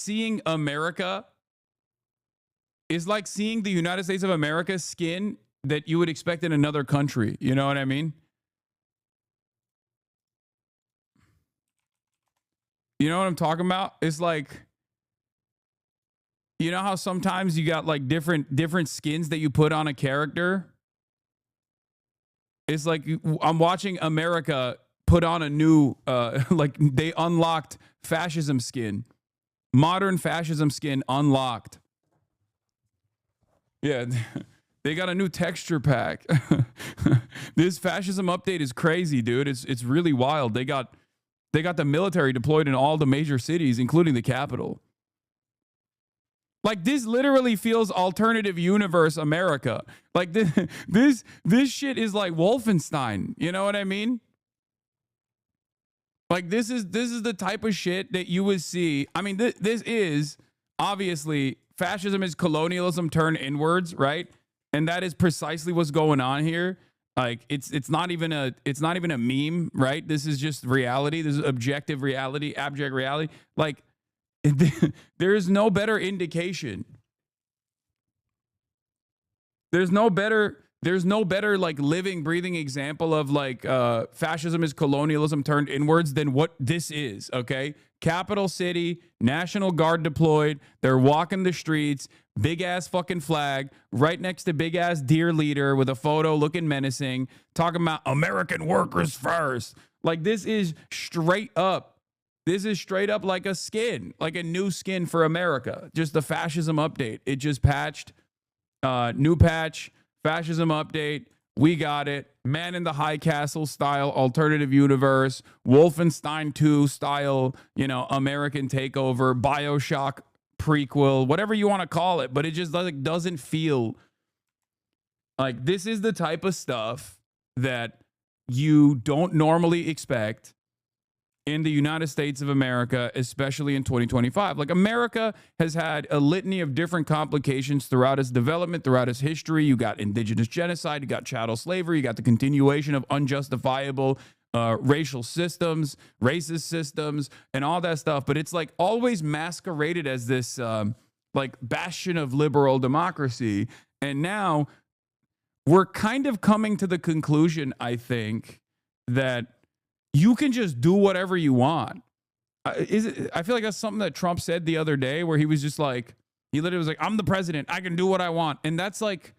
seeing America, is like seeing the United States of America's skin that you would expect in another country. You know what I mean? You know what I'm talking about? It's like, you know how sometimes you got like different skins that you put on a character? It's like I'm watching America put on a new, like they unlocked fascism skin. Modern fascism skin unlocked. Yeah, they got a new texture pack. This fascism update is crazy, dude. It's really wild. They got the military deployed in all the major cities, including the capital. Like, this literally feels alternative universe America. Like, this shit is like Wolfenstein. You know what I mean? Like, this is the type of shit that you would see. I mean, this is obviously, fascism is colonialism turned inwards, right? And that is precisely what's going on here. Like, it's not even a meme, right? This is just reality. This is objective reality, abject reality. Like, there is no better indication. There's no better like living, breathing example of like fascism is colonialism turned inwards than what this is. Okay, capital city, National Guard deployed. They're walking the streets, big ass fucking flag right next to big ass deer leader with a photo looking menacing, talking about American workers first. Like, this is straight up. This is straight up like a skin, like a new skin for America. Just the fascism update. It just patched. New patch, fascism update. We got it. Man in the High Castle style alternative universe. Wolfenstein 2 style, you know, American takeover, BioShock prequel, whatever you want to call it. But it just doesn't feel like this is the type of stuff that you don't normally expect in the United States of America, especially in 2025. Like, America has had a litany of different complications throughout its development, throughout its history. You got indigenous genocide, you got chattel slavery, you got the continuation of unjustifiable racial systems, racist systems, and all that stuff. But it's like always masqueraded as this like bastion of liberal democracy. And now we're kind of coming to the conclusion, I think, that you can just do whatever you want. I feel like that's something that Trump said the other day, where he was just like, he literally was like, I'm the president, I can do what I want. And that's like,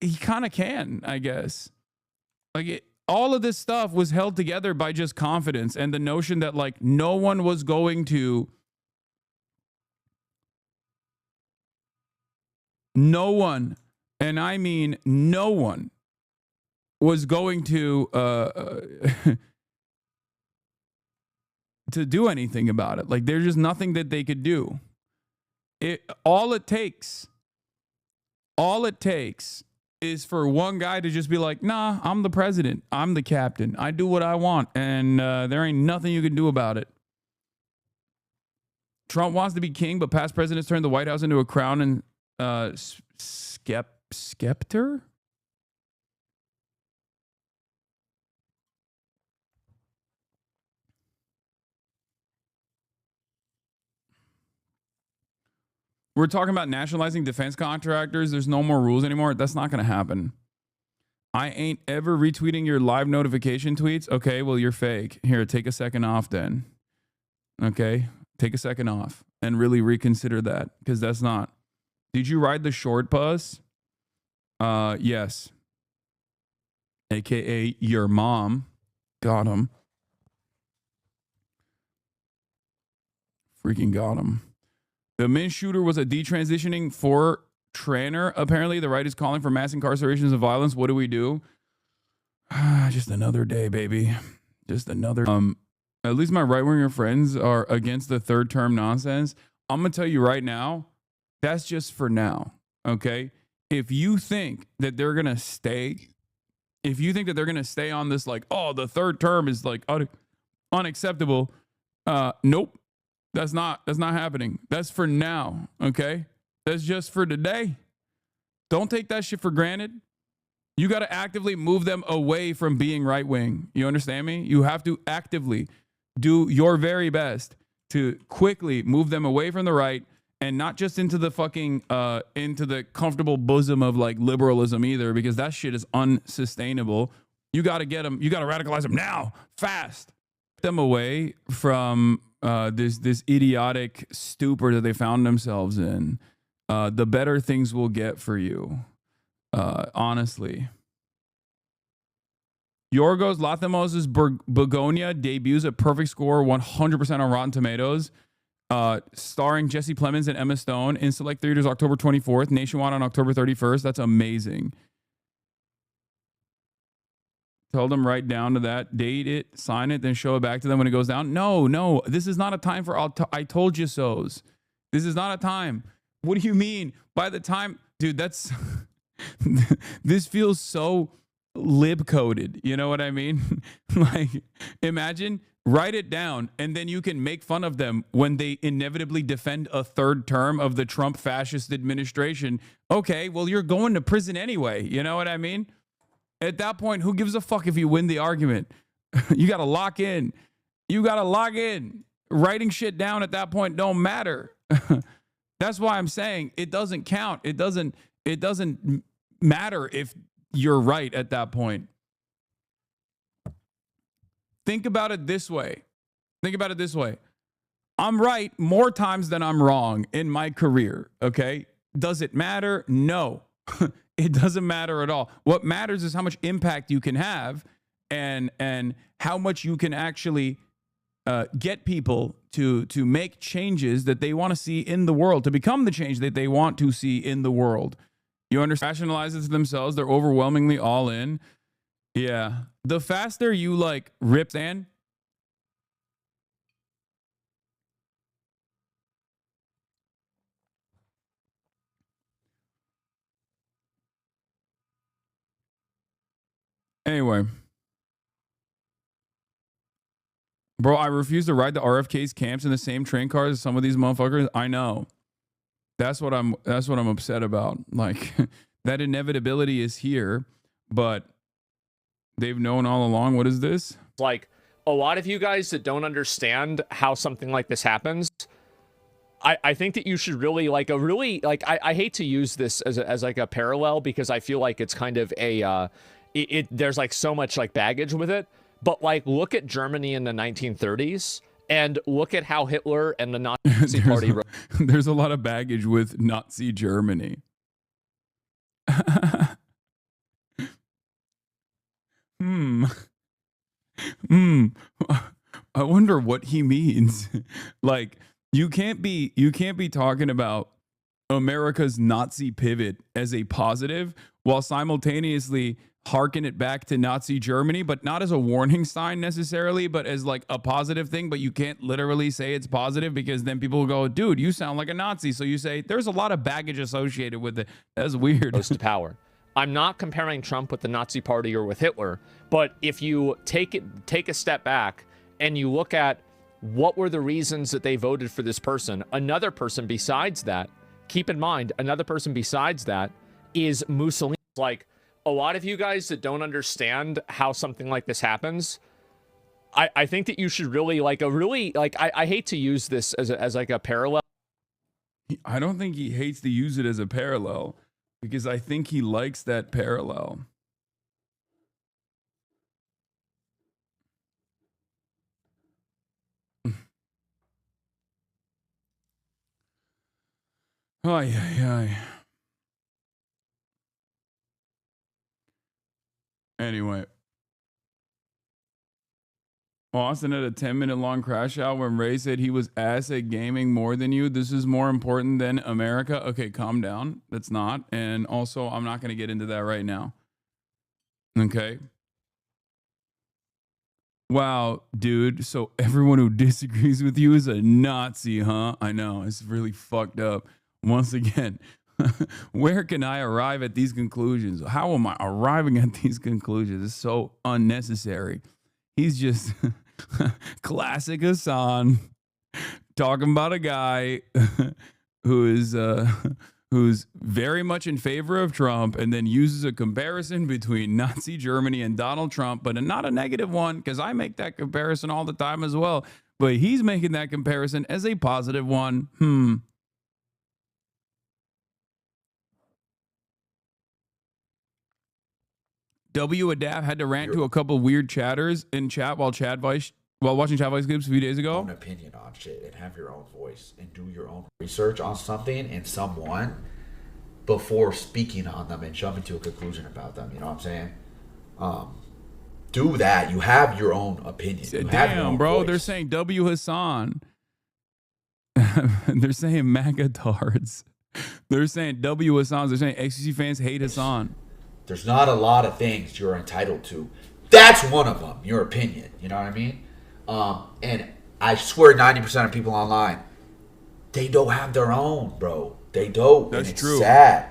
he kind of can, I guess. Like, all of this stuff was held together by just confidence and the notion that like no one was going to, no one, and I mean no one, was going to to do anything about it. Like, there's just nothing that they could do. All it takes is for one guy to just be like, nah, I'm the president, I'm the captain, I do what I want, and there ain't nothing you can do about it. Trump wants to be king, but past presidents turned the White House into a crown and scepter. We're talking about nationalizing defense contractors. There's no more rules anymore. That's not going to happen. I ain't ever retweeting your live notification tweets. Okay, well, you're fake. Here, take a second off then. Okay, take a second off and really reconsider that, because that's not. Did you ride the short bus? Yes. AKA your mom. Got him. Freaking got him. The main shooter was a detransitioning for Tranner. Apparently, the right is calling for mass incarcerations and violence. What do we do? Just another day, baby. Just another. At least my right-winger friends are against the third term nonsense. I'm gonna tell you right now, that's just for now. Okay, if you think that they're gonna stay, on this like, oh, the third term is like unacceptable. Nope. That's not happening. That's for now, okay? That's just for today. Don't take that shit for granted. You got to actively move them away from being right wing. You understand me? You have to actively do your very best to quickly move them away from the right, and not just into the fucking into the comfortable bosom of like liberalism either, because that shit is unsustainable. You got to get them. You got to radicalize them now, fast. Them away from this idiotic stupor that they found themselves in. The better things will get for you. Honestly. Yorgos Lanthimos' Begonia debuts a perfect score, 100% on Rotten Tomatoes. Starring Jesse Plemons and Emma Stone in select theaters October 24th, nationwide on October 31st. That's amazing. Tell them right down to that, date it, sign it, then show it back to them when it goes down. No, this is not a time for I told you so's. This is not a time. What do you mean? By the time, dude, that's this feels so lib coded. You know what I mean? Like, imagine, write it down, and then you can make fun of them when they inevitably defend a third term of the Trump fascist administration. Okay, well, you're going to prison anyway. You know what I mean? At that point, who gives a fuck if you win the argument? You got to lock in. You got to lock in. Writing shit down at that point don't matter. That's why I'm saying it doesn't count. It doesn't matter if you're right at that point. Think about it this way. I'm right more times than I'm wrong in my career, okay? Does it matter? No. It doesn't matter at all. What matters is how much impact you can have and how much you can actually get people to make changes that they want to see in the world, to become the change that they want to see in the world. You understand? Rationalize it to themselves. They're overwhelmingly all in. Yeah. The faster you like rip Stan. Anyway. Bro, I refuse to ride the RFK's camps in the same train cars as some of these motherfuckers. I know. That's what I'm upset about. Like, that inevitability is here, but they've known all along. What is this? Like, a lot of you guys that don't understand how something like this happens, I think that you should really I hate to use this as like a parallel, because I feel like it's kind of a there's like so much like baggage with it. But like, look at Germany in the 1930s and look at how Hitler and the Nazi party. There's a lot of baggage with Nazi Germany. I wonder what he means. Like, you can't be talking about America's Nazi pivot as a positive while simultaneously harken it back to Nazi Germany, but not as a warning sign necessarily, but as like a positive thing. But you can't literally say it's positive, because then people will go, dude, you sound like a Nazi. So you say there's a lot of baggage associated with it. That's weird. Close to power. I'm not comparing Trump with the Nazi party or with Hitler, but if you take a step back and you look at what were the reasons that they voted for this person, another person besides that, keep in mind, another person besides that is Mussolini. Like, a lot of you guys that don't understand how something like this happens, I think that you should really I hate to use this as like a parallel. I don't think he hates to use it as a parallel, because I think he likes that parallel. Ay. Anyway, Austin had a 10-minute long crash out when Ray said he was ass at gaming more than you. This is more important than America. Okay, calm down. That's not. And also, I'm not going to get into that right now. Okay. Wow, dude. So everyone who disagrees with you is a Nazi, huh? I know. It's really fucked up. Once again, where can I arrive at these conclusions? How am I arriving at these conclusions? It's so unnecessary. He's just classic Hassan talking about a guy who's very much in favor of Trump, and then uses a comparison between Nazi Germany and Donald Trump, but not a negative one, because I make that comparison all the time as well. but he's making that comparison as a positive one. W Adapt had to rant to a couple weird chatters in chat while watching Chat Vice clips a few days ago. Own opinion on shit and have your own voice and do your own research on something and someone before speaking on them and jumping to a conclusion about them. You know what I'm saying? Do that. You have your own opinion. You have your own bro. voice. They're saying W Hassan. They're saying MAGA tards. They're saying W Hassan. They're saying XQC fans hate Hassan. There's not a lot of things you're entitled to. That's one of them. Your opinion. You know what I mean? And I swear 90% of people online, they don't have their own, bro. They don't. That's and it's true. Sad.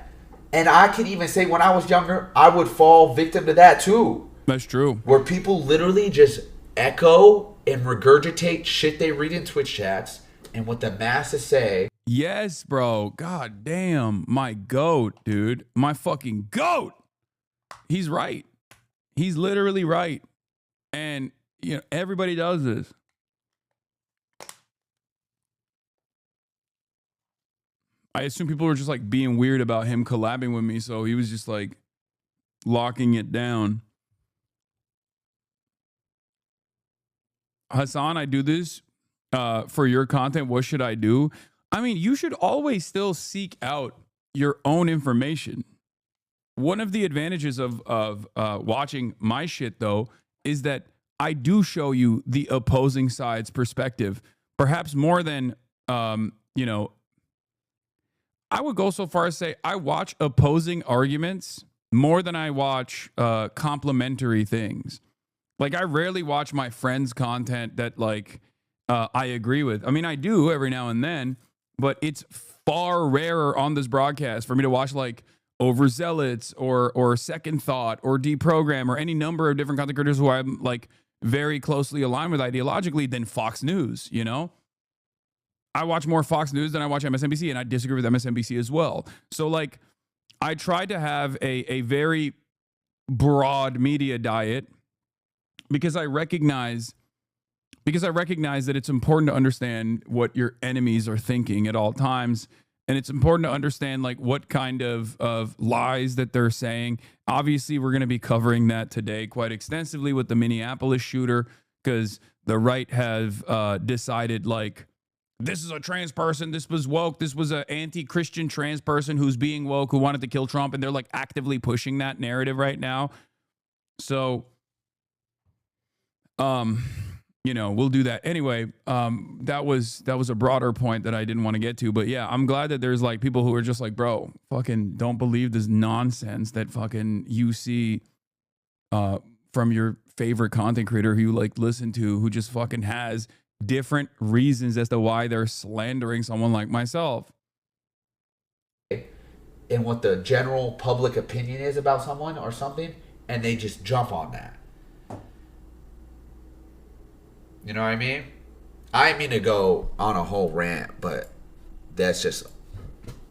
And I can even say when I was younger, I would fall victim to that too. That's true. Where people literally just echo and regurgitate shit they read in Twitch chats and what the masses say. Yes, bro. God damn. My goat, dude. My fucking goat. He's right. He's literally right. And, you know, everybody does this. I assume people were just like being weird about him collabing with me. So he was just like locking it down. Hassan, I do this for your content. What should I do? I mean, you should always still seek out your own information. One of the advantages of watching my shit, though, is that I do show you the opposing side's perspective, perhaps more than, you know, I would go so far as say I watch opposing arguments more than I watch complementary things. Like, I rarely watch my friends' content that, like, I agree with. I mean, I do every now and then, but it's far rarer on this broadcast for me to watch, like, Overzealots or Second Thought or Deprogram or any number of different content creators who I'm, like, very closely aligned with ideologically than Fox News, you know? I watch more Fox News than I watch MSNBC, and I disagree with MSNBC as well. So, like, I try to have a very broad media diet because I recognize that it's important to understand what your enemies are thinking at all times. And it's important to understand, like, what kind of lies that they're saying. Obviously, we're going to be covering that today quite extensively with the Minneapolis shooter, because the right have decided, like, this is a trans person, this was woke, this was an anti-Christian trans person who's being woke, who wanted to kill Trump, and they're, like, actively pushing that narrative right now. So, you know, we'll do that. Anyway, that was a broader point that I didn't want to get to. But yeah, I'm glad that there's, like, people who are just like, bro, fucking don't believe this nonsense that fucking you see from your favorite content creator who you, like, listen to, who just fucking has different reasons as to why they're slandering someone like myself. And what the general public opinion is about someone or something, and they just jump on that. You know what I mean? I didn't mean to go on a whole rant, but that's just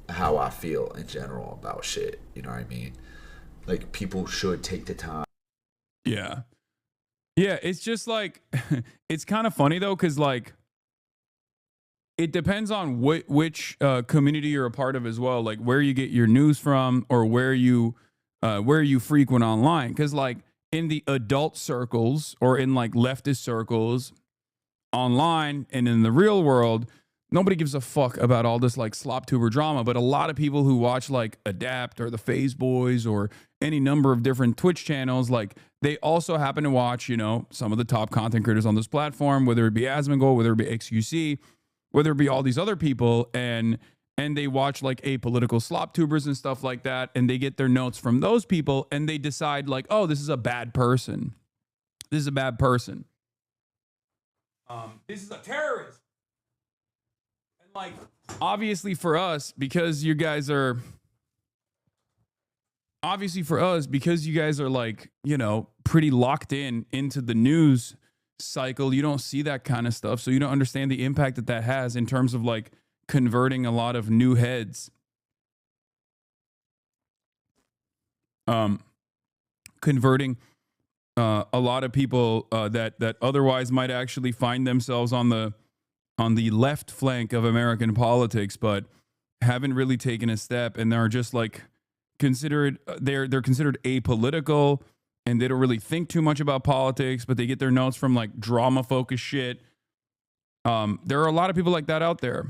how I feel in general about shit. You know what I mean? Like, people should take the time. Yeah. Yeah, it's just like, it's kind of funny though, because, like, it depends on which community you're a part of as well, like where you get your news from or where you frequent online. Because, like, in the adult circles or in, like, leftist circles online and in the real world, nobody gives a fuck about all this, like, slop tuber drama. But a lot of people who watch, like, Adapt or the Phase Boys or any number of different Twitch channels, like, they also happen to watch, you know, some of the top content creators on this platform, whether it be Asmongold, whether it be XQC, whether it be all these other people, and they watch, like, apolitical slop tubers and stuff like that, and they get their notes from those people, and they decide, like, oh, this is a bad person. This is a bad person. This is a terrorist. And, like, obviously for us, because you guys are like, you know, pretty locked into the news cycle, you don't see that kind of stuff. So you don't understand the impact that has in terms of, like, converting a lot of new heads. Converting a lot of people that otherwise might actually find themselves on the left flank of American politics, but haven't really taken a step, and they're just like considered they're considered apolitical, and they don't really think too much about politics, but they get their notes from like drama focused shit. There are a lot of people like that out there.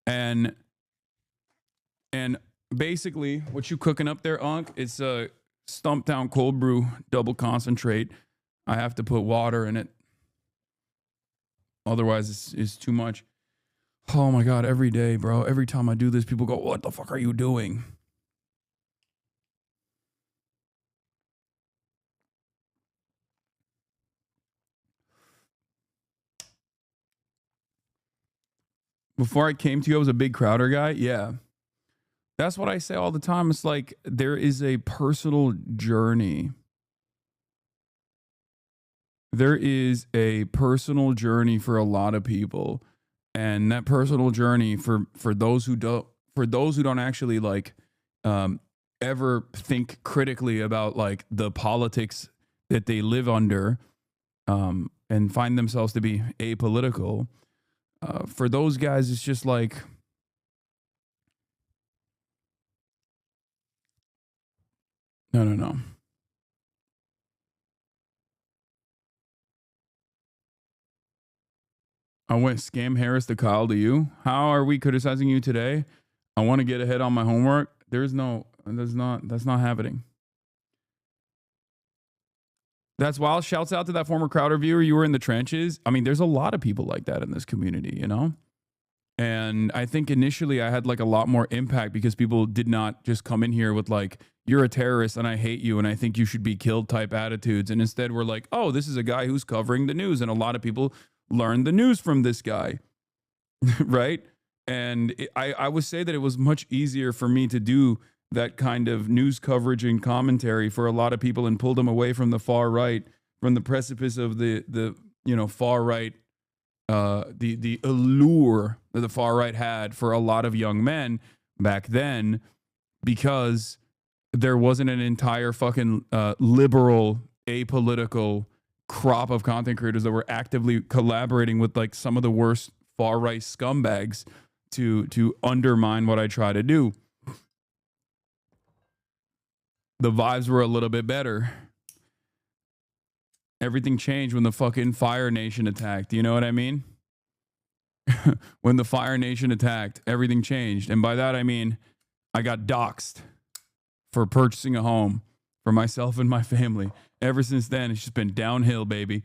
And basically, what you cooking up there, Unc? It's a Stumptown cold brew double concentrate. I have to put water in it, otherwise it's too much. Oh my god! Every day, bro. Every time I do this, people go, "What the fuck are you doing?" Before I came to you, I was a big Crowder guy. Yeah. That's what I say all the time. It's like there is a personal journey. There is a personal journey for a lot of people. And that personal journey for those who don't actually like ever think critically about like the politics that they live under, and find themselves to be apolitical. For those guys, it's just like, no. I went scam Harris to Kyle to you. How are we criticizing you today? I want to get ahead on my homework. That's not happening. That's wild. Shouts out to that former Crowder viewer. You were in the trenches. I mean, there's a lot of people like that in this community, you know? And I think initially I had like a lot more impact because people did not just come in here with like, you're a terrorist and I hate you and I think you should be killed type attitudes. And instead we're like, oh, this is a guy who's covering the news. And a lot of people learned the news from this guy, right? And I would say that it was much easier for me to do that kind of news coverage and commentary for a lot of people and pull them away from the far right, from the precipice of the far right, the allure that the far right had for a lot of young men back then, because there wasn't an entire fucking liberal, apolitical crop of content creators that were actively collaborating with like some of the worst far right scumbags to undermine what I try to do. The vibes were a little bit better. Everything changed when the fucking Fire Nation attacked. You know what I mean? When the Fire Nation attacked, everything changed. And by that, I mean, I got doxxed for purchasing a home for myself and my family. Ever since then, it's just been downhill, baby.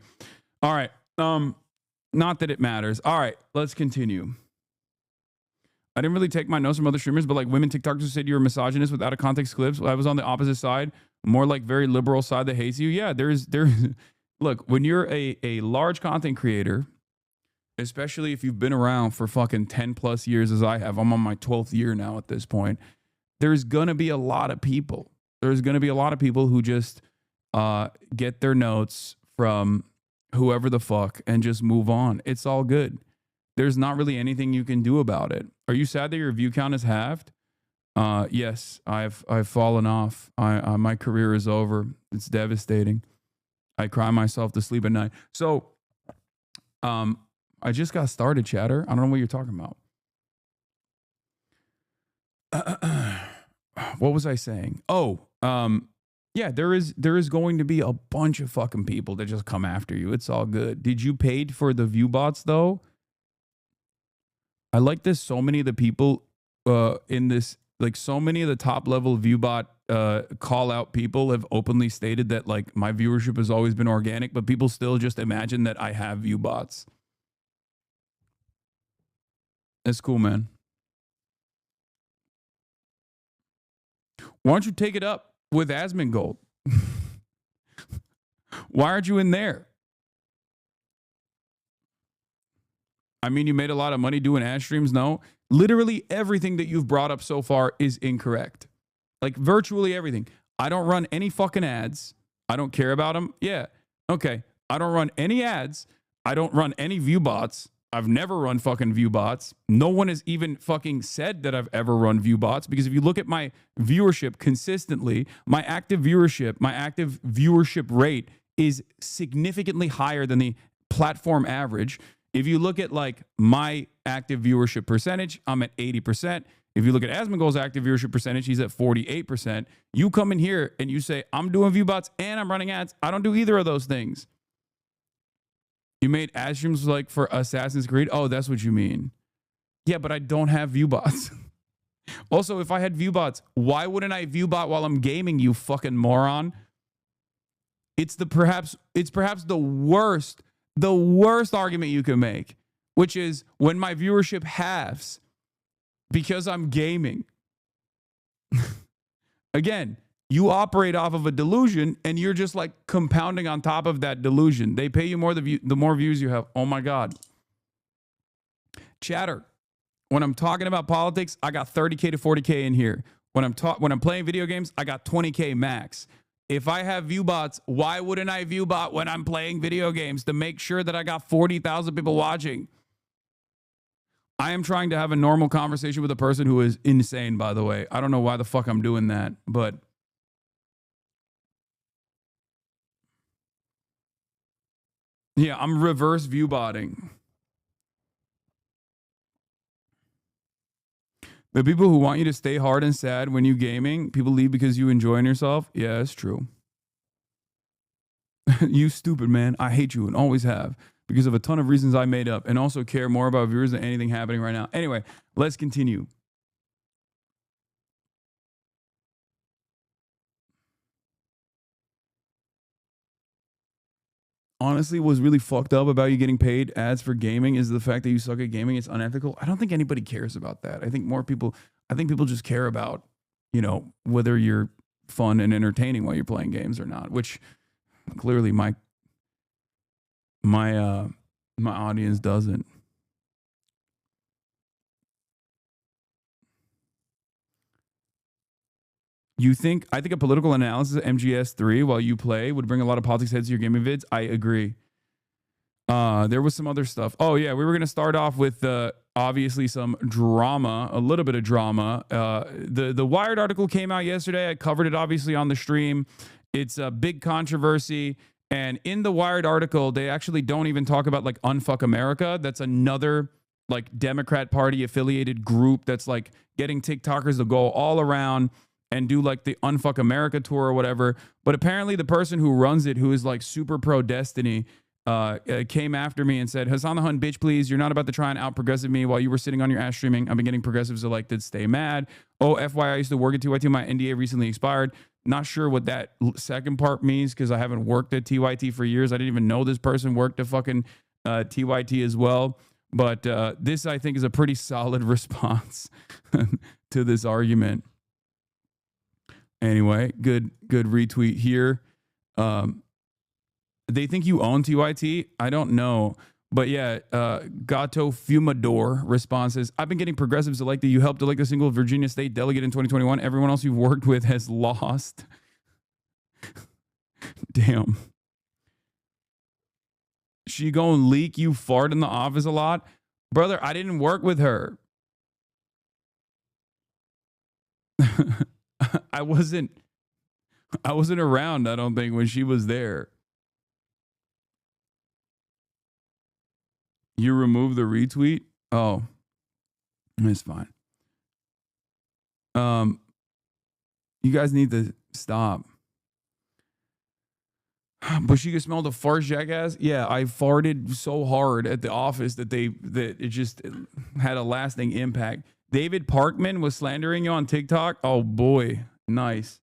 All right. Not that it matters. All right, let's continue. I didn't really take my notes from other streamers, but like women TikTokers who said you were misogynist with out of context clips. I was on the opposite side, more like very liberal side that hates you. Yeah, there's look, when you're a large content creator, especially if you've been around for fucking 10 plus years as I have, I'm on my 12th year now at this point, there's going to be a lot of people. There's going to be a lot of people who just get their notes from whoever the fuck and just move on. It's all good. There's not really anything you can do about it. Are you sad that your view count is halved? Yes, I've fallen off. My career is over. It's devastating. I cry myself to sleep at night. So, I just got started, chatter. I don't know what you're talking about. What was I saying? Oh, yeah, there is going to be a bunch of fucking people that just come after you. It's all good. Did you paid for the view bots though? I like this. So many of the people in this, like so many of the top level viewbot call out people have openly stated that like my viewership has always been organic, but people still just imagine that I have view bots. It's cool, man. Why don't you take it up with Asmongold? Why aren't you in there? I mean, you made a lot of money doing ad streams. No, literally everything that you've brought up so far is incorrect. Like virtually everything. I don't run any fucking ads. I don't care about them. Yeah. Okay. I don't run any ads. I don't run any view bots. I've never run fucking view bots. No one has even fucking said that I've ever run view bots, because if you look at my viewership consistently, my active viewership rate is significantly higher than the platform average. If you look at like my active viewership percentage, I'm at 80%. If you look at Asmongold's active viewership percentage, he's at 48%. You come in here and you say, I'm doing view bots and I'm running ads. I don't do either of those things. You made ad streams like for Assassin's Creed? Oh, that's what you mean. Yeah, but I don't have view bots. Also, if I had view bots, why wouldn't I view bot while I'm gaming, you fucking moron? It's perhaps the worst argument you can make, which is when my viewership halves because I'm gaming. Again, you operate off of a delusion and you're just like compounding on top of that delusion. They pay you more the more views you have. Oh my God. Chatter. When I'm talking about politics, I got 30K to 40K in here. When I'm playing video games, I got 20K max. If I have view bots, why wouldn't I view bot when I'm playing video games to make sure that I got 40,000 people watching? I am trying to have a normal conversation with a person who is insane, by the way. I don't know why the fuck I'm doing that, but yeah, I'm reverse view botting. The people who want you to stay hard and sad when you gaming, people leave because you enjoying yourself. Yeah, it's true. You stupid man. I hate you and always have because of a ton of reasons I made up and also care more about viewers than anything happening right now. Anyway, let's continue. Honestly, what's really fucked up about you getting paid ads for gaming is the fact that you suck at gaming. It's unethical. I don't think anybody cares about that. I think people just care about, whether you're fun and entertaining while you're playing games or not, which clearly my audience doesn't. I think a political analysis of MGS3 while you play would bring a lot of politics heads to your gaming vids. I agree. There was some other stuff. Oh yeah, we were going to start off with obviously some drama, a little bit of drama. The Wired article came out yesterday. I covered it obviously on the stream. It's a big controversy. And in the Wired article, they actually don't even talk about like Unfuck America. That's another like Democrat Party affiliated group that's like getting TikTokers to go all around and do like the Unfuck America tour or whatever. But apparently the person who runs it, who is like super pro Destiny, came after me and said, Hassan the Hun, bitch, please. You're not about to try and out progressive me while you were sitting on your ass streaming. I've been getting progressives elected. Stay mad. Oh, FYI, I used to work at TYT. My NDA recently expired. Not sure what that second part means because I haven't worked at TYT for years. I didn't even know this person worked at fucking TYT as well. But this, I think, is a pretty solid response to this argument. Anyway, good retweet here. They think you own TYT. I don't know. But yeah, Gato Fumador responses, I've been getting progressives elected. You helped elect a single Virginia state delegate in 2021. Everyone else you've worked with has lost. Damn. She gonna leak you fart in the office a lot? Brother, I didn't work with her. I wasn't around, I don't think, when she was there. You remove the retweet? Oh, it's fine. You guys need to stop. But she could smell the fart, jackass. Yeah, I farted so hard at the office that it just had a lasting impact. David Parkman was slandering you on TikTok. Oh boy, nice.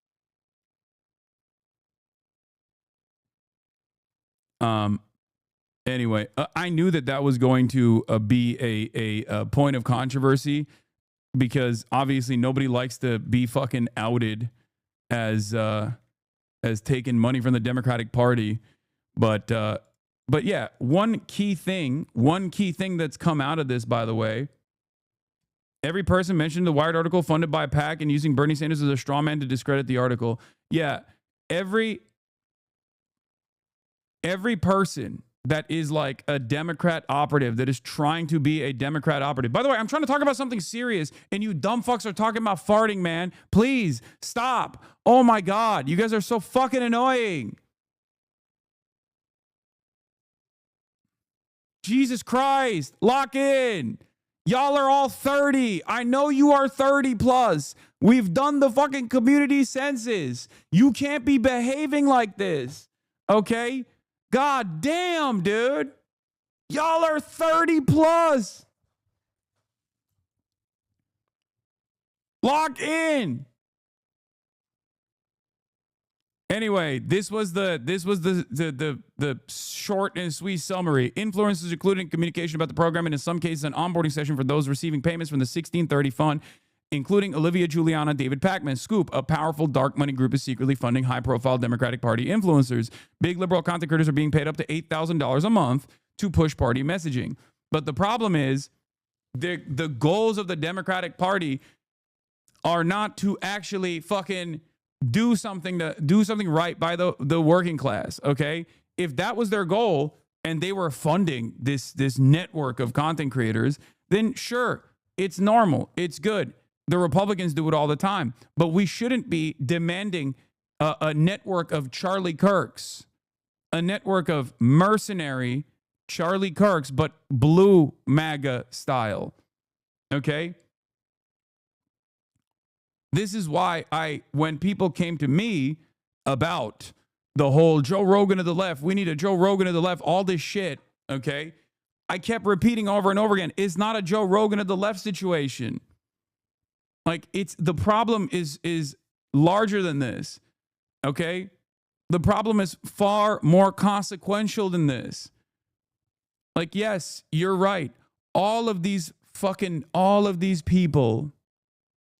Anyway, I knew that was going to be a point of controversy because obviously nobody likes to be fucking outed as taking money from the Democratic Party. But yeah, one key thing that's come out of this, by the way, every person mentioned the Wired article funded by a PAC and using Bernie Sanders as a straw man to discredit the article. Yeah, every person that is like a Democrat operative that is trying to be a Democrat operative. By the way, I'm trying to talk about something serious and you dumb fucks are talking about farting, man. Please stop. Oh my God. You guys are so fucking annoying. Jesus Christ. Lock in. Y'all are all 30. I know you are 30 plus. We've done the fucking community census. You can't be behaving like this. Okay? God damn, dude. Y'all are 30 plus. Lock in. Anyway, this was the short and sweet summary. Influencers including communication about the program and in some cases an onboarding session for those receiving payments from the 1630 fund, including Olivia Giuliana, David Pakman. Scoop, a powerful dark money group is secretly funding high-profile Democratic Party influencers. Big liberal content creators are being paid up to $8,000 a month to push party messaging. But the problem is the goals of the Democratic Party are not to actually fucking do something right by the working class, okay? If that was their goal and they were funding this network of content creators, then sure, it's normal, it's good. The Republicans do it all the time, but we shouldn't be demanding a network of Charlie Kirks, a network of mercenary Charlie Kirks, but blue MAGA style, okay? This is why when people came to me about the whole Joe Rogan of the left, we need a Joe Rogan of the left, all this shit, okay? I kept repeating over and over again, it's not a Joe Rogan of the left situation. Like, the problem is larger than this, okay? The problem is far more consequential than this. Like, yes, you're right. All of these people,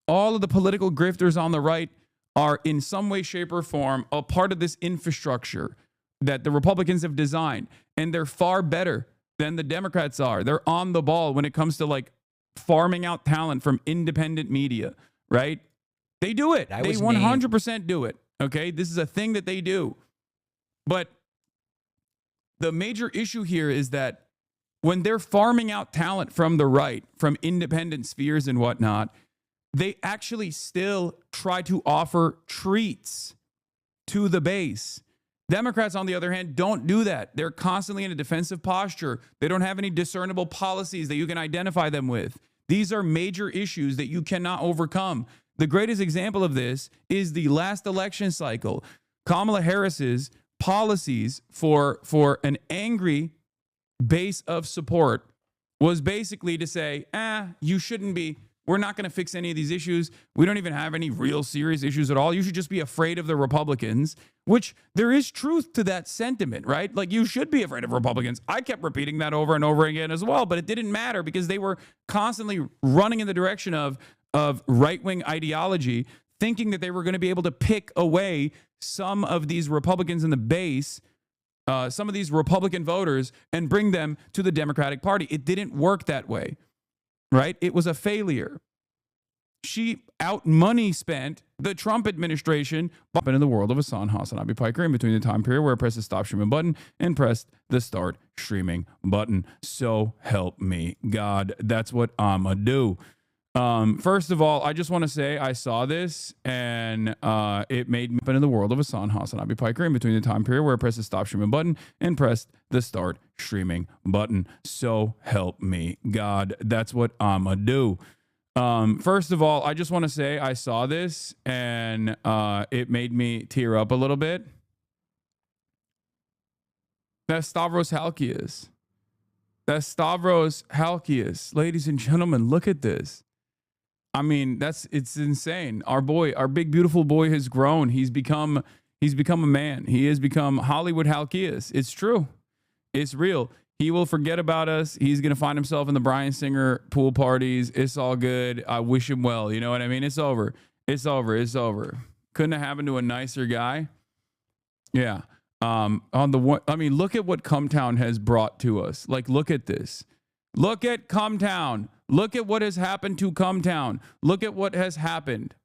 all of the political grifters on the right are in some way, shape, or form a part of this infrastructure that the Republicans have designed. And they're far better than the Democrats are. They're on the ball when it comes to like farming out talent from independent media, right? They do it. They 100% do it. Okay. This is a thing that they do. But the major issue here is that when they're farming out talent from the right, from independent spheres and whatnot, they actually still try to offer treats to the base. Democrats, on the other hand, don't do that. They're constantly in a defensive posture. They don't have any discernible policies that you can identify them with. These are major issues that you cannot overcome. The greatest example of this is the last election cycle. Kamala Harris's policies for an angry base of support was basically to say, you shouldn't be. We're not going to fix any of these issues. We don't even have any real serious issues at all. You should just be afraid of the Republicans, which there is truth to that sentiment, right? Like, you should be afraid of Republicans. I kept repeating that over and over again as well, but it didn't matter because they were constantly running in the direction of right-wing ideology, thinking that they were going to be able to pick away some of these Republicans in the base, some of these Republican voters, and bring them to the Democratic Party. It didn't work that way. Right? It was a failure. She money spent the Trump administration in the world of Hasanabi Piker in between the time period where I pressed the stop streaming button and pressed the start streaming button. So help me God. That's what I'ma do. First of all, I just want to say I saw this and it made me in the world of Hasanabi Piker in between the time period where I pressed the stop streaming button and pressed the start streaming button. So help me God. That's what I'ma do. First of all, I just want to say I saw this and it made me tear up a little bit. That's Stavros Halkias. That's Stavros Halkias. Ladies and gentlemen, look at this. I mean, it's insane. Our big, beautiful boy has grown. He's become a man. He has become Hollywood Halkias. It's true. It's real. He will forget about us. He's going to find himself in the Bryan Singer pool parties. It's all good. I wish him well. You know what I mean? It's over. It's over. It's over. Couldn't have happened to a nicer guy. Yeah. Look at what Cumtown has brought to us. Like, look at this. Look at Cumtown. Look at what has happened to Cumtown. Look at what has happened.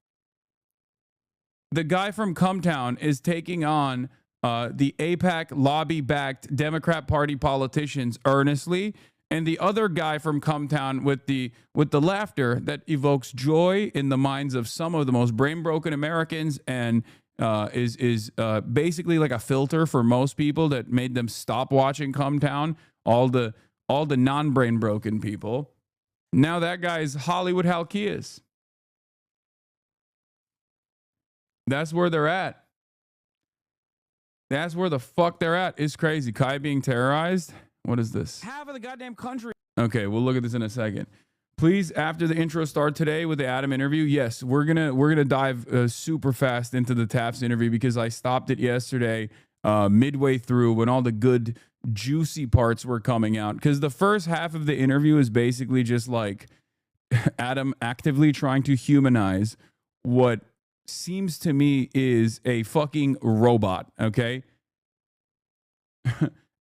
The guy from Cumtown is taking on the AIPAC lobby-backed Democrat Party politicians earnestly, and the other guy from Cumtown with the laughter that evokes joy in the minds of some of the most brain-broken Americans, and is basically like a filter for most people that made them stop watching Cumtown. All the non-brain broken people. Now that guy's Hollywood Halkias. That's where they're at. That's where the fuck they're at. It's crazy. Kai being terrorized. What is this? Half of the goddamn country. Okay, we'll look at this in a second. Please, after the intro start today with the Adam interview, yes, we're gonna dive super fast into the Taps interview because I stopped it yesterday midway through when all the good juicy parts were coming out. Because the first half of the interview is basically just like Adam actively trying to humanize what seems to me is a fucking robot. Okay.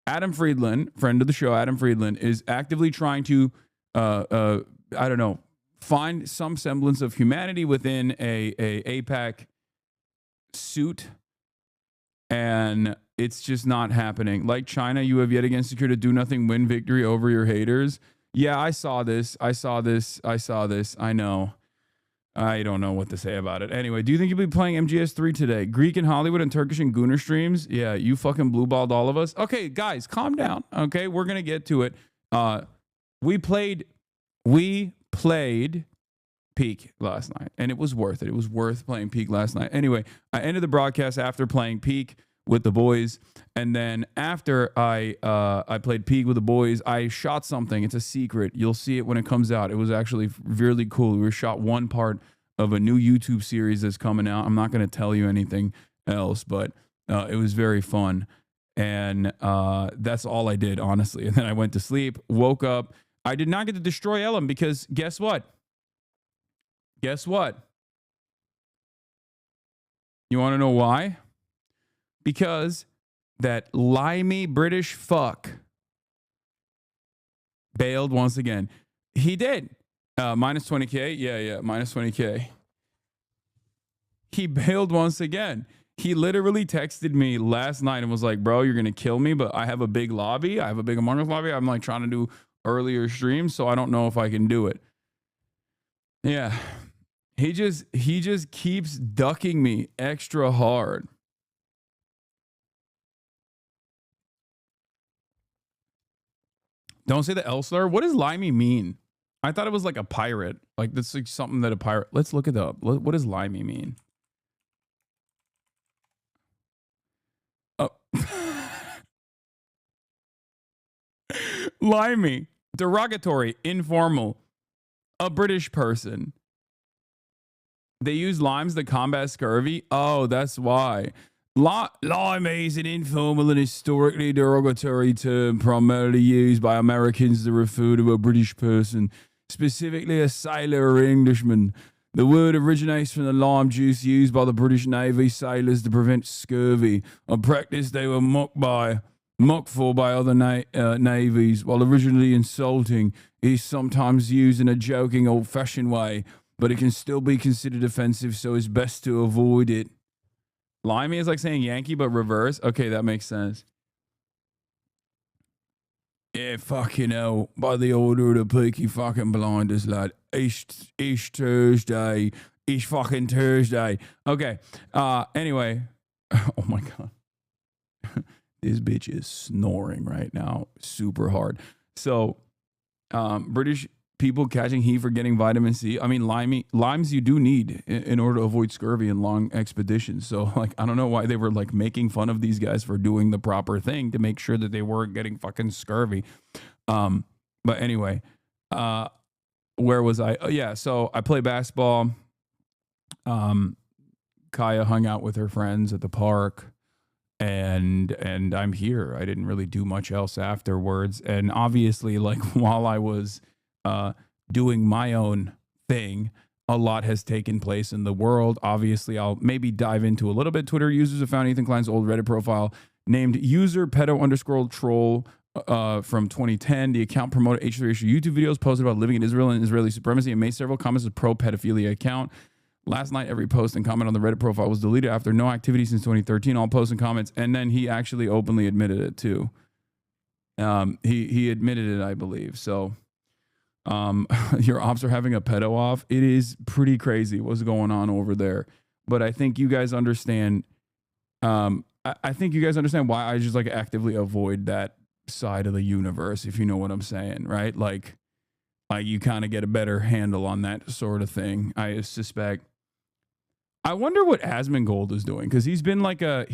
Adam Friedland, friend of the show, Adam Friedland, is actively trying to, I don't know, find some semblance of humanity within a AIPAC suit, and it's just not happening. Like China, you have yet again secured a do-nothing win victory over your haters. Yeah, I saw this. I know. I don't know what to say about it. Anyway, do you think you'll be playing MGS3 today? Greek and Hollywood and Turkish and Gooner streams? Yeah, you fucking blue-balled all of us. Okay, guys, calm down. Okay, we're going to get to it. We played Peak last night, and it was worth it. It was worth playing Peak last night. Anyway, I ended the broadcast after playing Peak with the boys, and then after I played Peak with the boys, I shot something. It's a secret. You'll see it when it comes out. It was actually really cool. We shot one part of a new YouTube series that's coming out. I'm not going to tell you anything else, but it was very fun, and that's all I did, honestly. And then I went to sleep, woke up. I did not get to destroy Elam because guess what? Guess what? You want to know why? Because that limey British fuck bailed once again. He did. Minus 20K. Yeah. Minus 20K. He bailed once again. He literally texted me last night and was like, bro, you're going to kill me, but I have a big lobby. I have a big Among Us lobby. I'm like trying to do earlier streams, so I don't know if I can do it. Yeah. He just keeps ducking me extra hard. Don't say the L slur. What does limey mean? I thought it was like a pirate. Like that's like something that a pirate. Let's look it up. What does limey mean? Oh. Limey. Derogatory, informal. A British person. They use limes to combat scurvy. Oh, that's why. Limey is an informal and historically derogatory term primarily used by Americans to refer to a British person, specifically a sailor or Englishman. The word originates from the lime juice used by the British Navy sailors to prevent scurvy, a practice they were mocked for by other navies. While originally insulting, it is sometimes used in a joking, old-fashioned way, but it can still be considered offensive, so it's best to avoid it. Limey is like saying Yankee, but reverse. Okay, that makes sense. Yeah, fucking hell. By the order of the Peaky fucking Blinders, lad. Each Thursday. Each fucking Thursday. Okay. Anyway. Oh my God. This bitch is snoring right now. Super hard. So, British people catching heat for getting vitamin C. I mean, limes you do need in order to avoid scurvy in long expeditions. So, like, I don't know why they were like making fun of these guys for doing the proper thing to make sure that they weren't getting fucking scurvy. But anyway, where was I? Oh, yeah. So I play basketball. Kaya hung out with her friends at the park. And I'm here. I didn't really do much else afterwards. And obviously, like, while I was doing my own thing, a lot has taken place in the world. Obviously, I'll maybe dive into a little bit. Twitter users have found Ethan Klein's old Reddit profile named user pedo_troll from 2010. The account promoted H3 YouTube videos, posted about living in Israel and Israeli supremacy, and made several comments of pro-pedophilia account. Last night, every post and comment on the Reddit profile was deleted after no activity since 2013. All posts and comments, and then he actually openly admitted it too. He admitted it, I believe. So, your ops are having a pedo off. It is pretty crazy what's going on over there. But I think you guys understand. I think you guys understand why I just like actively avoid that side of the universe, if you know what I'm saying, right? Like you kind of get a better handle on that sort of thing. I suspect. I wonder what Asmongold is doing, because he's been like a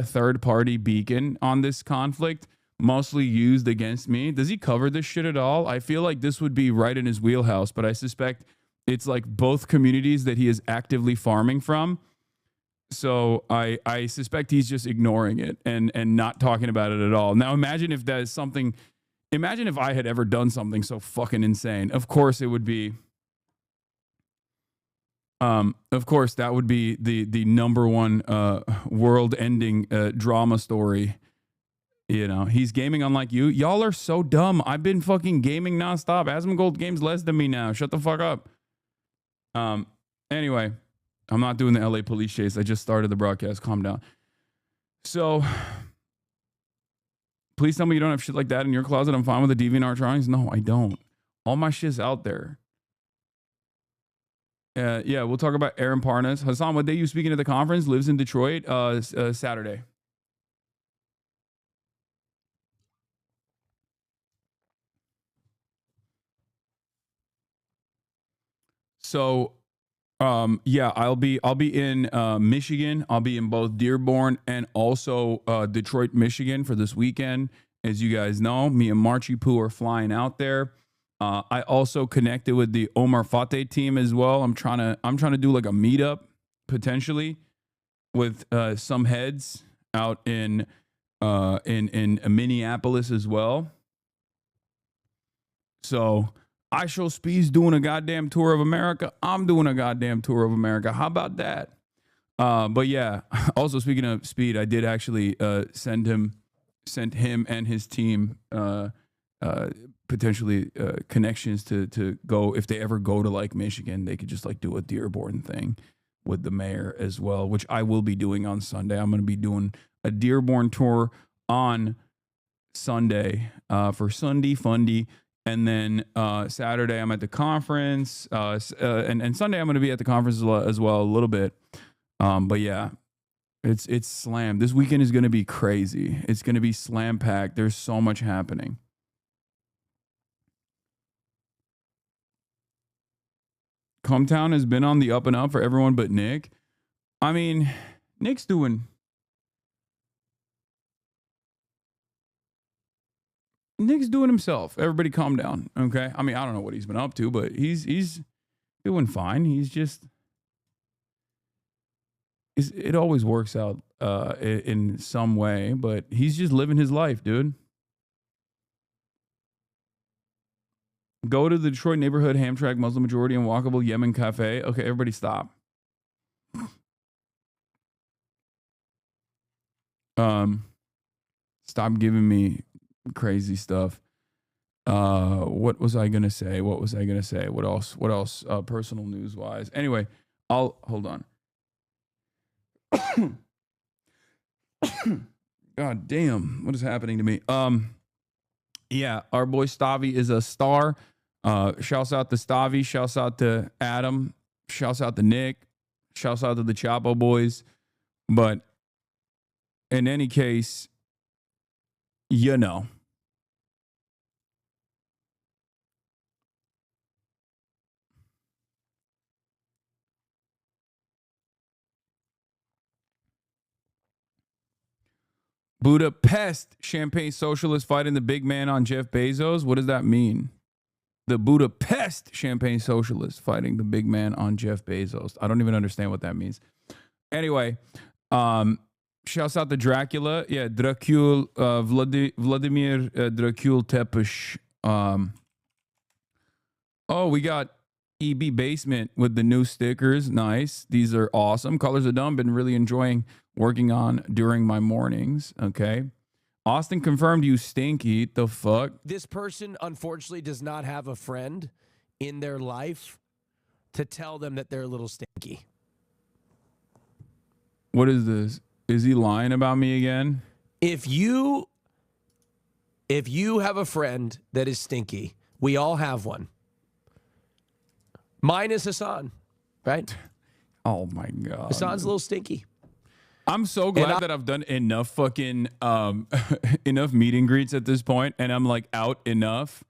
third party beacon on this conflict, mostly used against me. Does he cover this shit at all? I feel like this would be right in his wheelhouse, but I suspect it's like both communities that he is actively farming from. So I suspect he's just ignoring it and not talking about it at all. Now imagine if that is something. Imagine if I had ever done something so fucking insane. Of course it would be. Of course, that would be the number one world-ending drama story. You know, he's gaming unlike you. Y'all are so dumb. I've been fucking gaming nonstop. Asmongold games less than me now. Shut the fuck up. Anyway, I'm not doing the LA police chase. I just started the broadcast. Calm down. So, please tell me you don't have shit like that in your closet. I'm fine with the DeviantArt drawings. No, I don't. All my shit's out there. Yeah, we'll talk about Aaron Parnas. Hassan, what day you speaking at the conference? Lives in Detroit. Saturday. So, yeah, I'll be in Michigan. I'll be in both Dearborn and also Detroit, Michigan for this weekend. As you guys know, me and Marchie Poo are flying out there. I also connected with the Omar Fate team as well. I'm trying to do like a meetup potentially with some heads out in Minneapolis as well. So I Show Speed's doing a goddamn tour of America. I'm doing a goddamn tour of America. How about that? But yeah, also speaking of Speed, I did actually send him and his team potentially connections to go, if they ever go to like Michigan, they could just like do a Dearborn thing with the mayor as well, which I will be doing on Sunday. I'm going to be doing a Dearborn tour on Sunday for Sunday Fundy. And then Saturday I'm at the conference, and Sunday I'm going to be at the conference as well a little bit. But yeah, it's slammed. This weekend is going to be crazy. It's going to be slam packed. There's so much happening. Cometown has been on the up and up for everyone but Nick. I mean, Nick's doing himself. Everybody calm down, okay? I mean, I don't know what he's been up to, but he's doing fine. He's just it always works out in some way, but he's just living his life, dude. Go to the Detroit neighborhood Hamtramck Muslim majority and walkable Yemen cafe. Okay, everybody stop. Stop giving me crazy stuff. What was I gonna say? What else? Personal news wise. Anyway, I'll hold on. God damn, what is happening to me? Yeah, our boy Stavi is a star. Shouts out to Stavi, shouts out to Adam, shouts out to Nick, shouts out to the Chapo boys. But in any case, you know. Budapest Champagne Socialist fighting the big man on Jeff Bezos. What does that mean? The Budapest Champagne Socialist fighting the big man on Jeff Bezos. I don't even understand what that means. Anyway, shouts out to Dracula. Yeah, Dracul, Vladimir Dracul Tepesh. Oh, we got EB Basement with the new stickers. Nice. These are awesome. Colors of Dumb. Been really enjoying working on during my mornings. Okay. Austin confirmed you stink. Eat the fuck. This person, unfortunately, does not have a friend in their life to tell them that they're a little stinky. What is this? Is he lying about me again? If you have a friend that is stinky, we all have one. Mine is Hassan, right? Oh my God. Hassan's a little stinky. I'm so glad that I've done enough fucking enough meet and greets at this point, and I'm like out enough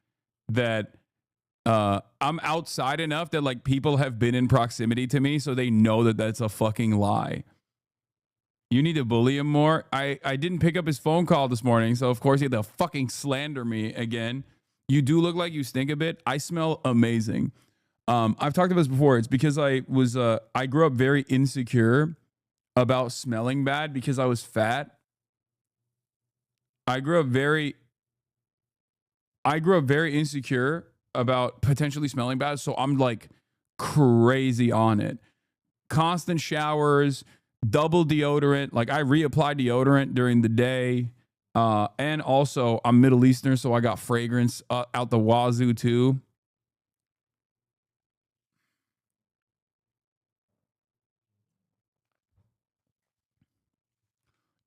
that I'm outside enough that like people have been in proximity to me, so they know that that's a fucking lie. You need to bully him more. I didn't pick up his phone call this morning, so of course he had to fucking slander me again. You do look like you stink a bit. I smell amazing. I've talked about this before. It's because I grew up very insecure about smelling bad because I was fat. I grew up very insecure about potentially smelling bad, so I'm like crazy on it. Constant showers, double deodorant. Like I reapply deodorant during the day. And also I'm Middle Eastern, so I got fragrance out the wazoo too.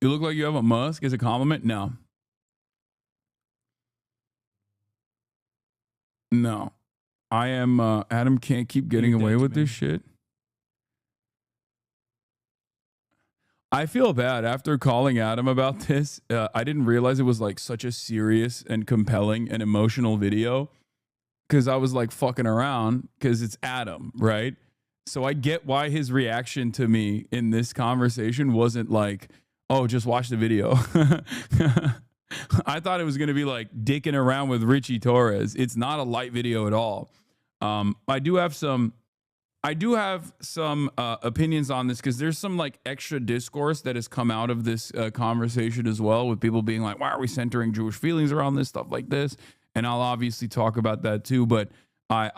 You look like you have a musk as a compliment? No. No. I am, Adam can't keep getting away with this shit. I feel bad after calling Adam about this. I didn't realize it was like such a serious and compelling and emotional video because I was like fucking around because it's Adam, right? So I get why his reaction to me in this conversation wasn't like, oh, just watch the video. I thought it was going to be like dicking around with Richie Torres. It's not a light video at all. I do have some opinions on this because there's some like extra discourse that has come out of this conversation as well, with people being like, why are we centering Jewish feelings around this stuff like this? And I'll obviously talk about that too, but I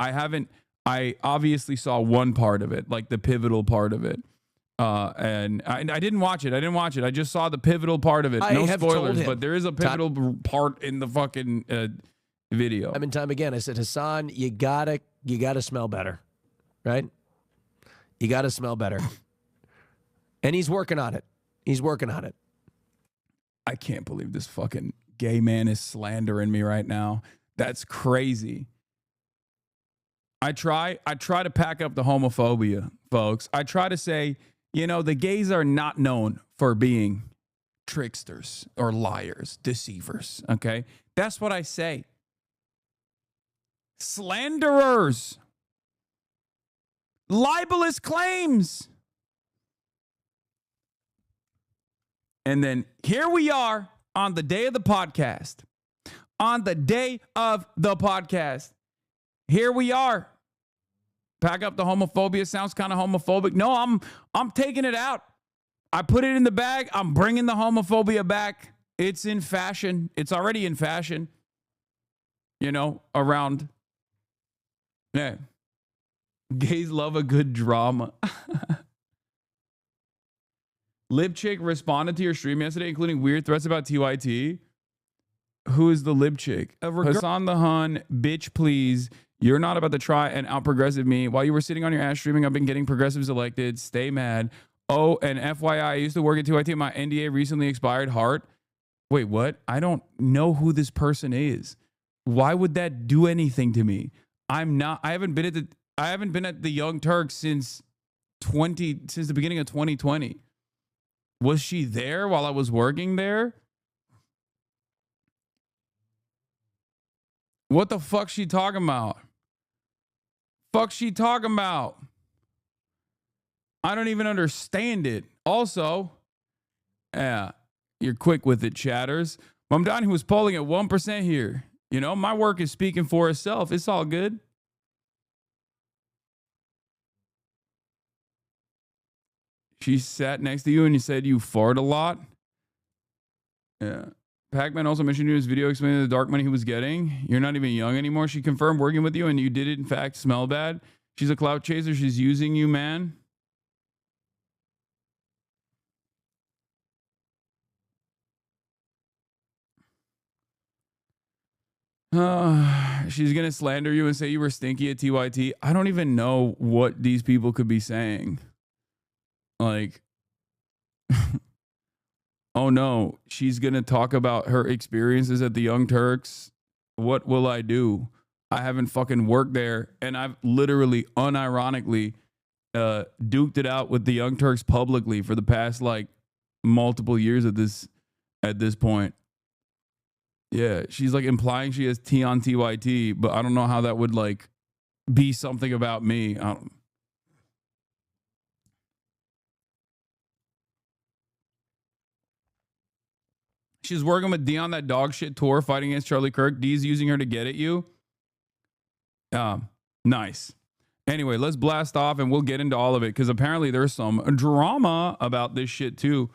obviously saw one part of it, like the pivotal part of it. And I didn't watch it. I just saw the pivotal part of it. No spoilers, but there is a pivotal part in the fucking video. Time and time again, I said, Hassan, you gotta smell better, right? You gotta smell better, and he's working on it. I can't believe this fucking gay man is slandering me right now. That's crazy. I try to pack up the homophobia, folks. I try to say, the gays are not known for being tricksters or liars, deceivers, okay? That's what I say. Slanderers. Libelous claims. And then here we are on the day of the podcast. Here we are. Pack up the homophobia sounds kind of homophobic. No, I'm taking it out. I put it in the bag. I'm bringing the homophobia back. It's in fashion. It's already in fashion. Around. Yeah. Gays love a good drama. Lib chick responded to your stream yesterday, including weird threats about TYT. Who is the lib chick? Hassan the Hun, bitch, please. You're not about to try and out-progressive me. While you were sitting on your ass streaming, I've been getting progressives elected. Stay mad. Oh, and FYI, I used to work at TYT. My NDA recently expired. Heart. Wait, what? I don't know who this person is. Why would that do anything to me? I haven't been at the Young Turks since the beginning of 2020. Was she there while I was working there? What the fuck she talking about? I don't even understand it. Also, yeah, you're quick with it, chatters. Mamdani was polling at 1% here. My work is speaking for itself. It's all good. She sat next to you and you said you fart a lot. Yeah. Pac-Man also mentioned in his video explaining the dark money he was getting. You're not even young anymore. She confirmed working with you and you did, in fact, smell bad. She's a clout chaser. She's using you, man. She's going to slander you and say you were stinky at TYT. I don't even know what these people could be saying. Like, Oh no, she's gonna talk about her experiences at the Young Turks. What will I do? I haven't fucking worked there, and I've literally, unironically, duked it out with the Young Turks publicly for the past like multiple years at this point. Yeah, she's like implying she has T on TYT, but I don't know how that would like be something about me. I don't, she's working with D on that dog shit tour, fighting against Charlie Kirk. D's using her to get at you. Nice. Anyway, let's blast off and we'll get into all of it because apparently there's some drama about this shit too.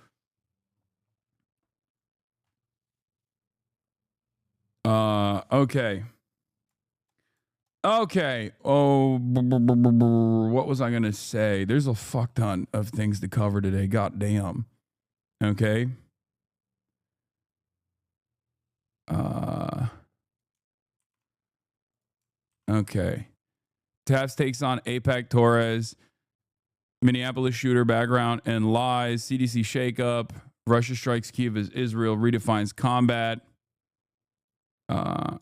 Okay. Okay. Oh, what was I going to say? There's a fuck ton of things to cover today. God damn. Okay. Okay. Taps takes on APAC Torres. Minneapolis shooter background and lies. CDC shakeup. Russia strikes Kiev as Israel redefines combat. I'm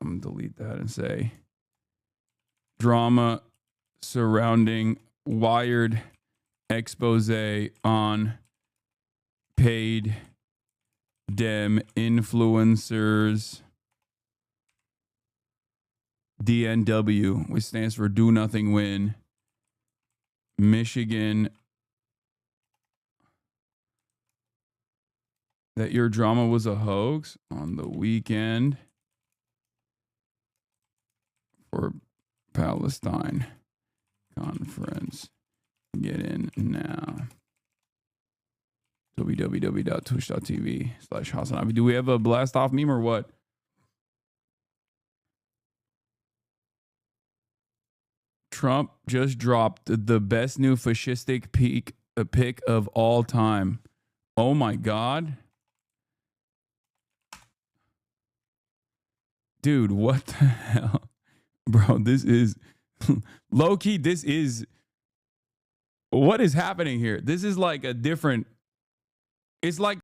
gonna delete that and say drama surrounding Wired expose on paid dem influencers. DNW, which stands for Do Nothing Win. Michigan. That your drama was a hoax on the weekend for Palestine conference. Get in now. www.twitch.tv/Hasanabi. Do we have a blast off meme or what? Trump just dropped the best new fascistic pick of all time. Oh my God. Dude, what the hell? Bro, this is low key. This is what is happening here. This is like a different, it's like